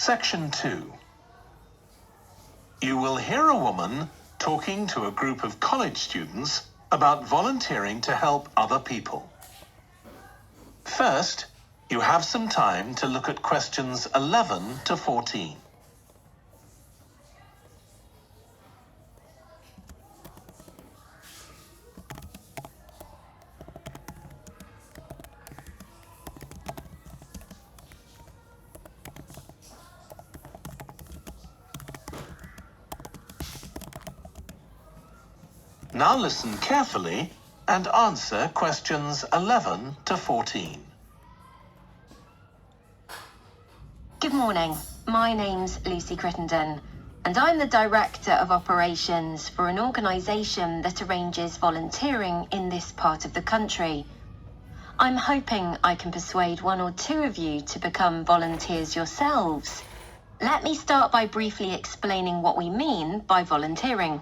Section 2. You will hear a woman talking to a group of college students about volunteering to help other people. First, you have some time to look at questions 11 to 14. Now listen carefully and answer questions 11 to 14. Good morning. My name's Lucy Crittenden, and I'm the Director of Operations for an organisation that arranges volunteering in this part of the country. I'm hoping I can persuade one or two of you to become volunteers yourselves. Let me start by briefly explaining what we mean by volunteering.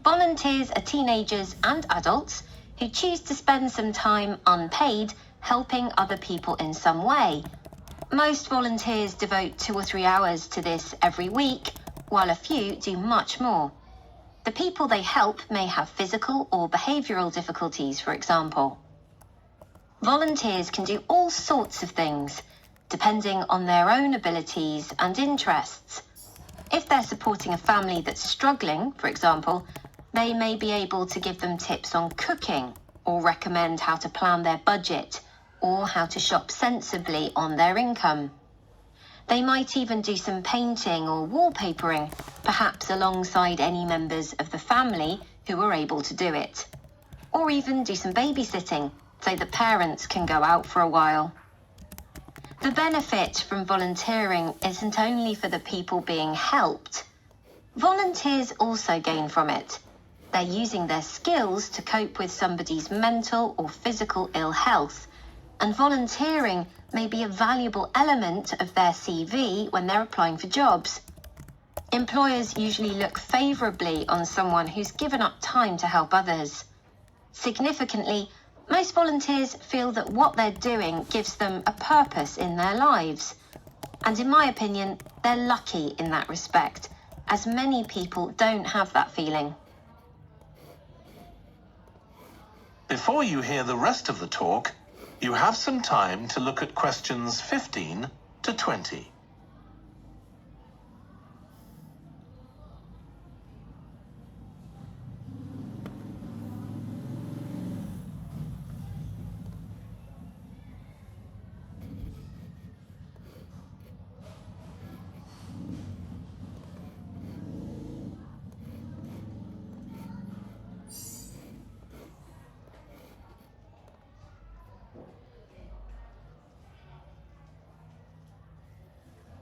Volunteers are teenagers and adults who choose to spend some time unpaid helping other people in some way. Most volunteers devote 2 or 3 hours to this every week, while a few do much more. The people they help may have physical or behavioural difficulties, for example. Volunteers can do all sorts of things, depending on their own abilities and interests. If they're supporting a family that's struggling, for example, they may be able to give them tips on cooking, or recommend how to plan their budget, or how to shop sensibly on their income. They might even do some painting or wallpapering, perhaps alongside any members of the family who are able to do it. Or even do some babysitting, so that parents can go out for a while. The benefit from volunteering isn't only for the people being helped. Volunteers also gain from it. They're using their skills to cope with somebody's mental or physical ill health, and volunteering may be a valuable element of their CV when they're applying for jobs. Employers usually look favourably on someone who's given up time to help others. Significantly, most volunteers feel that what they're doing gives them a purpose in their lives. And in my opinion, they're lucky in that respect, as many people don't have that feeling. Before you hear the rest of the talk, you have some time to look at questions 15 to 20.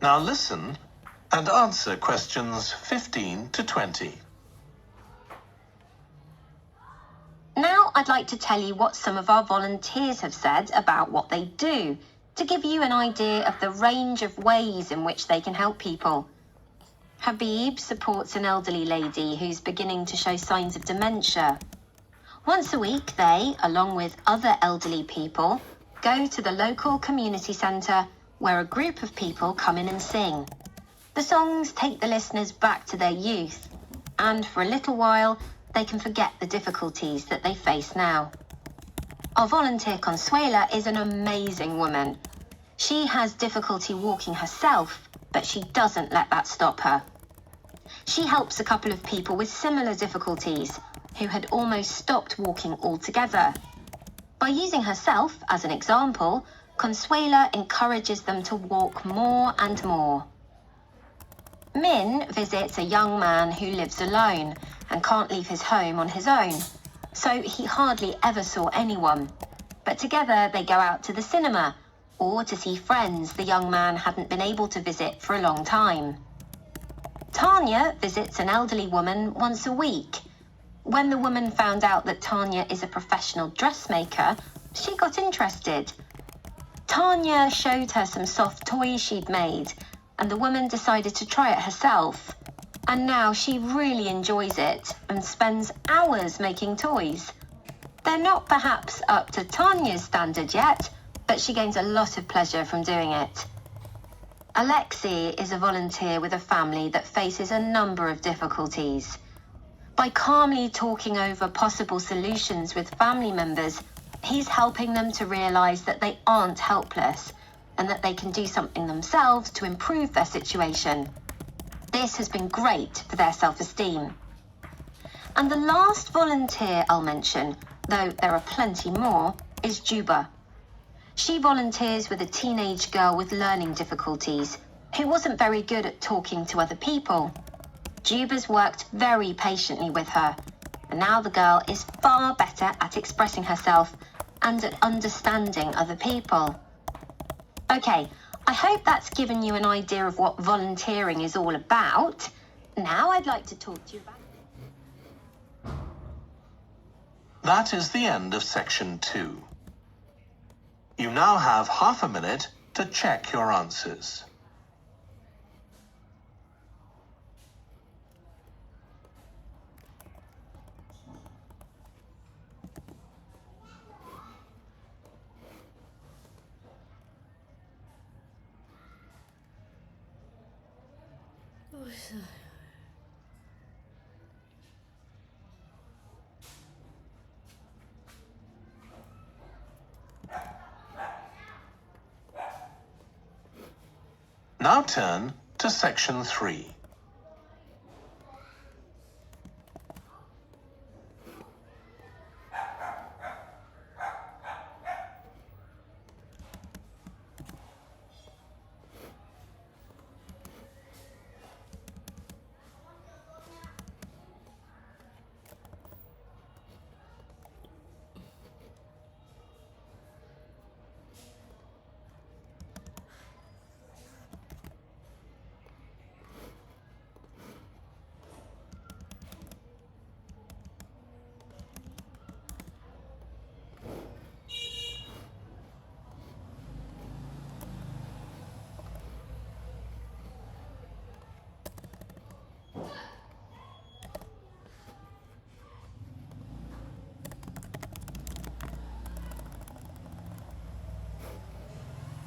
Now listen and answer questions 15 to 20. Now I'd like to tell you what some of our volunteers have said about what they do, to give you an idea of the range of ways in which they can help people. Habib supports an elderly lady who's beginning to show signs of dementia. Once a week they, along with other elderly people, go to the local community centre where a group of people come in and sing. The songs take the listeners back to their youth, and for a little while they can forget the difficulties that they face now. Our volunteer Consuela is an amazing woman. She has difficulty walking herself, but she doesn't let that stop her. She helps a couple of people with similar difficulties who had almost stopped walking altogether. By using herself as an example, Consuela encourages them to walk more and more. Min visits a young man who lives alone and can't leave his home on his own, so he hardly ever saw anyone. But together they go out to the cinema or to see friends the young man hadn't been able to visit for a long time. Tanya visits an elderly woman once a week. When the woman found out that Tanya is a professional dressmaker, she got interested. Tanya showed her some soft toys she'd made, and the woman decided to try it herself. And now she really enjoys it and spends hours making toys. They're not perhaps up to Tanya's standard yet, but she gains a lot of pleasure from doing it. Alexei is a volunteer with a family that faces a number of difficulties. By calmly talking over possible solutions with family members, he's helping them to realise that they aren't helpless and that they can do something themselves to improve their situation. This has been great for their self-esteem. And the last volunteer I'll mention, though there are plenty more, is Juba. She volunteers with a teenage girl with learning difficulties who wasn't very good at talking to other people. Juba's worked very patiently with her, and now the girl is far better at expressing herself and at understanding other people. Okay, I hope that's given you an idea of what volunteering is all about. Now I'd like to talk to you about... That is the end of section 2. You now have half a minute to check your answers. Now turn to section 3.